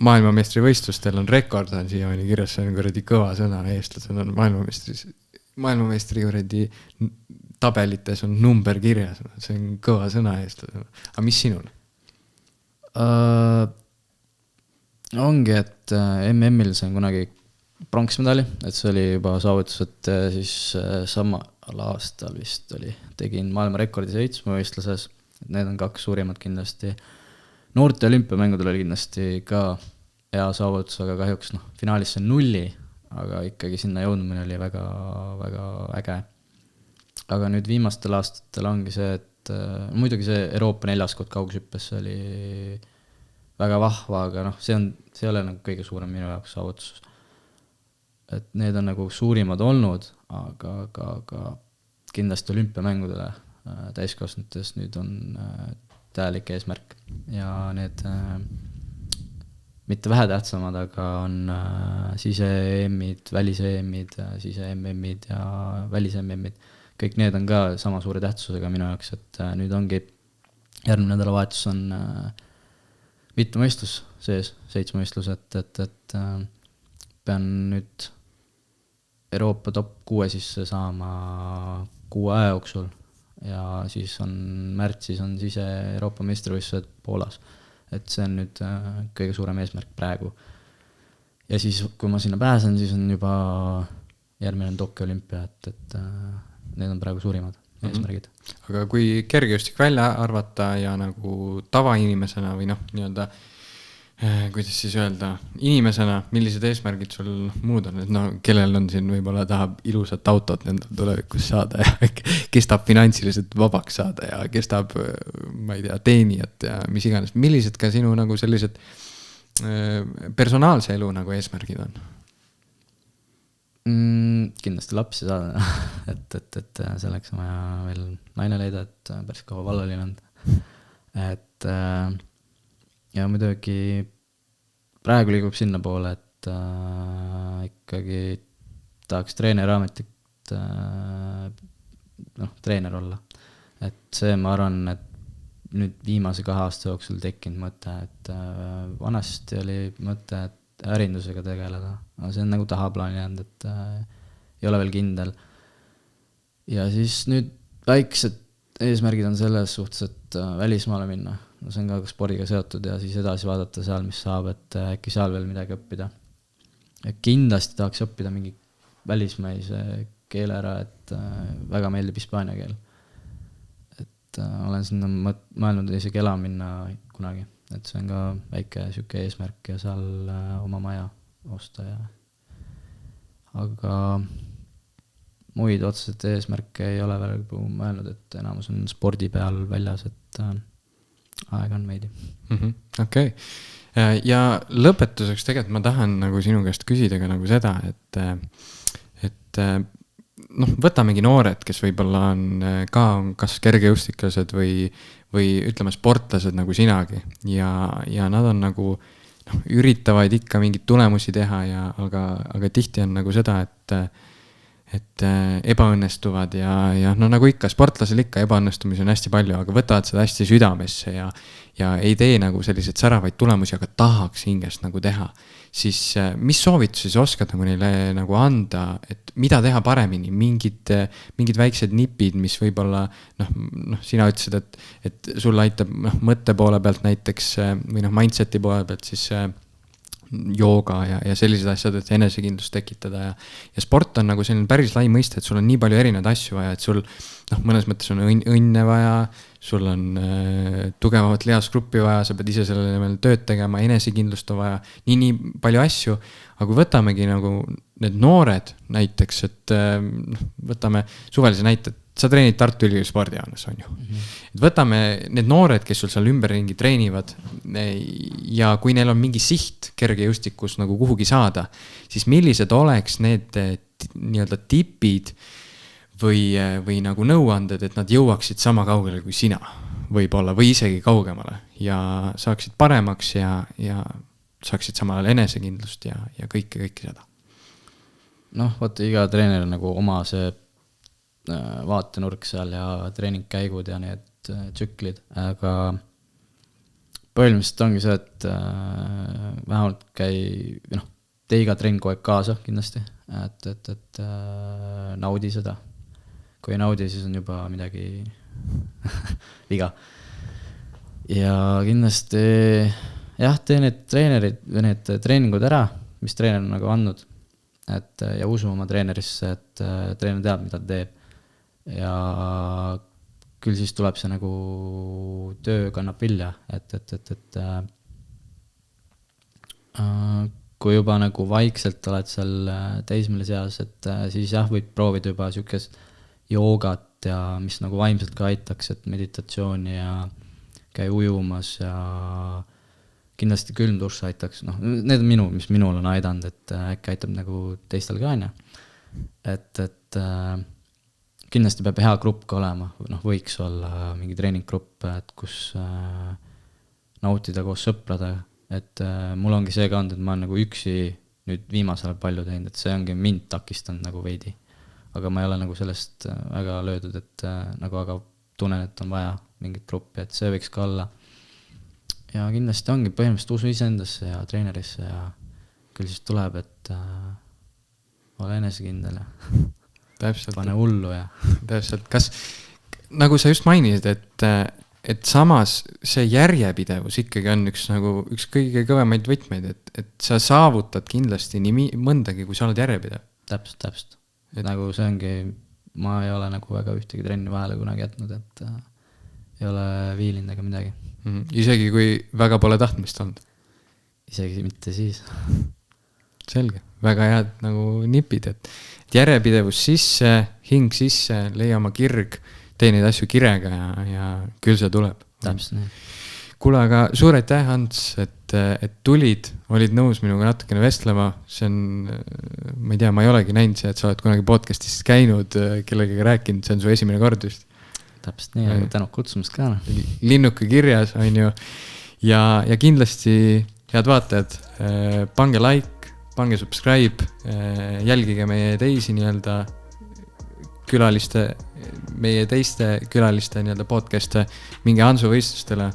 maailmameistrivõistlustel on rekord on siiamaani kirjas, see on kuradi kõva sõna, eestlased on maailmameistri kuradi tabelites on number kirjas, see on kõva sõna eestlased. Aga mis sinul? Ongi, et MM-il sain kunagi pronksmedali, et see oli juba saavutus, et siis samal aastal vist oli, tegin maailmarekordi 7 võistluses, et need on 2 suurimat kindlasti. Noorte olümpiamängudel oli kindlasti ka hea saavutus, aga kahjuks finaalis see 0, aga ikkagi sinna jõudmine oli väga, väga äge. Aga nüüd viimastel aastatel ongi see, et muidugi see Euroopa 4 koht kaugushüppes oli väga vahva, aga see ei ole nagu kõige suurem minu jaoks saavutus. Et need on nagu suurimad olnud, aga kindlasti olümpiamängudele täiskasvanutes nüüd on täielik eesmärk ja need mitte vähetähtsamad, aga on sise-EM-id, välis-EM-id, sise-MM-id ja välis-MM-id. Kõik need on ka sama suure tähtsusega minu jaoks, et nüüd ongi järgmine nädalavahetus on mitu võistlus sees, 7 võistlus, et pean nüüd Euroopa top 6 sisse saama 6 aja jooksul ja siis on märtsis on sise Euroopa meistrivõistlused Poolas. Et see on nüüd kõige suurem eesmärk praegu. Ja siis, kui ma sinna pääsen, siis on juba järgmine Tokyo olümpia, et need on praegu suurimad eesmärgid. Aga kui kergejõustik välja arvata ja nagu tavainimesena või nii-öelda kuidas siis öelda, inimesena, millised eesmärgid sul muud on, et kellel on siin võib-olla tahab ilusat autot endal tulevikus saada ja kes tahab finantsiliselt vabaks saada ja kes tahab, ma ei tea, teenijat ja mis iganes. Millised ka sinu nagu sellised personaalse elu nagu eesmärgid on? Kindlasti lapsi saada, et selleks on vaja veel naine leida, et päris kaua vallaline on. Et ja muidugi praegu liigub sinna poole, et ikkagi tahaks treeneraametit treener olla. Et see, ma arvan, et nüüd viimase 2 aasta jooksul tekkinud mõte, et vanasti oli mõte, et ärindusega tegeleda, aga see on nagu tahaplaani jäänud, et ei ole veel kindel. Ja siis nüüd väiksed eesmärgid on selles suhtes, et välismaale minna. See on ka spordiga seotud ja siis edasi vaadata seal, mis saab, et äkki seal veel midagi õppida. Ja kindlasti tahaks õppida mingi välismaise keele ära, et väga meeldib hispaania keel. Et olen sinna mõelnud isegi elama minna kunagi, et see on ka väike süke eesmärk ja seal oma maja osta. Aga muid otseselt eesmärke ei ole veel mõelnud, et enamus on spordi peal väljas, et aeg on meidi. Okei. Ja lõpetuseks tegelikult ma tahan nagu sinu käest küsida ka nagu seda, et võtamegi noored, kes võib-olla on ka kas kergejõustiklased või ütleme sportlased nagu sinagi ja nad on nagu üritavad ikka mingeid tulemusi teha aga tihti on nagu seda, et ebaõnnestuvad ja nagu ikka, sportlasel ikka ebaõnnestumisi on hästi palju, aga võtavad seda hästi südamesse ja ei tee nagu selliseid säravaid tulemusi, aga tahaks hingest nagu teha. Siis mis soovitusi sa oskad nagu neile nagu anda, et mida teha paremini, mingid väiksed nipid, mis võib-olla, sina ütlesid, et sul aitab mõtte poole pealt näiteks või mindseti poole pealt, siis jooga ja sellised asjad, et enesekindlust tekitada ja sport on nagu selline päris lai mõiste, et sul on nii palju erinevaid asju vaja, et sul mõnes mõttes on õnne vaja, sul on tugevamat lihasgruppi vaja, sa pead ise sellele veel tööd tegema, enesekindlust on vaja, nii palju asju, aga kui võtamegi nagu need noored näiteks, et võtame suvelise näite, sa treenid Tartu Ülikooli spordijaanas, on ju. Et võtame need noored, kes sul seal ümberringi treenivad ja kui neil on mingi siht kergejõustikus nagu kuhugi saada, siis millised oleks need nii-öelda tipid või nagu nõuanded, et nad jõuaksid sama kaugele kui sina võib-olla või isegi kaugemale ja saaksid paremaks ja saaksid samal ajal enesekindlust ja kõike seda. Noh, vaata iga treener on nagu oma see vaatenurk seal ja treeningkäigud ja need tsüklid, aga põhimõtteliselt ongi see, et vähemalt tee iga trenn kogu aeg kaasa kindlasti, et naudi seda. Kui ei naudi, siis on juba midagi viga. Ja kindlasti jah, tee need treeningud ära, mis treener on nagu andnud, ja usu oma treenerisse, et treener teab, mida ta teeb. Ja küll siis tuleb see nagu töö kannab vilja, et kui juba nagu vaikselt oled seal teismeline seas, et siis jah, võid proovida juba siukest joogat ja mis nagu vaimselt ka aitaks, et meditatsiooni ja käi ujumas ja kindlasti külmdušš aitaks, need on mis minul on aidanud, et äkki aitab nagu teistel ka, et kindlasti peab hea grupp ka olema, võiks olla mingi treeninggrupp, et kus nautida koos sõpradega, et mul ongi see ka olnud, et ma olen nagu üksi nüüd viimasel palju teinud, et see ongi mind takistanud nagu veidi, aga ma ei ole nagu sellest väga löödud, et nagu aga tunnen, et on vaja mingit gruppi, et see võiks ka olla ja kindlasti ongi põhimõtteliselt usu iseendasse ja treenerisse ja küll siis tuleb, et ole enesekindel ja täpselt. Pane hullu ja täpselt, kas nagu sa just mainisid, et samas see järjepidevus ikkagi on üks kõige kõvemaid võtmeid, et sa saavutad kindlasti nii mõndagi, kui sa oled järjepidev. Täpselt. Nagu see ongi, ma ei ole nagu väga ühtegi trenni vahele kunagi jätnud, et ei ole viilinud ega midagi. Isegi kui väga pole tahtmist olnud? Isegi mitte siis. Selge, väga head nagu nipid, et järjepidevus sisse, hing sisse, leia oma kirg, tee neid asju kirega ja küll see tuleb. Täpselt nii. Kuule, aga suur aitäh, Ants, et tulid, olid nõus minuga natukene vestlema. See on, ma ei tea, ma ei olegi näinud see, et sa oled kunagi podcastis käinud, kellegagi rääkinud, see on su esimene kord vist. Täpselt nii, aga tänu kutsumast ka. Linnuke kirjas, on ju. Ja kindlasti, head vaatajad, pange like, pange subscribe, jälgige meie teisi nii-öelda meie teiste külaliste nii-öelda podcast'e, minge Hansu võistlustele,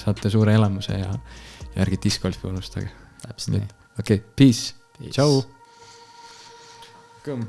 saate suure elamuse ja ärge discgolfi unustage. Täpselt nii. Okei, peace. Tšau. Kõmm.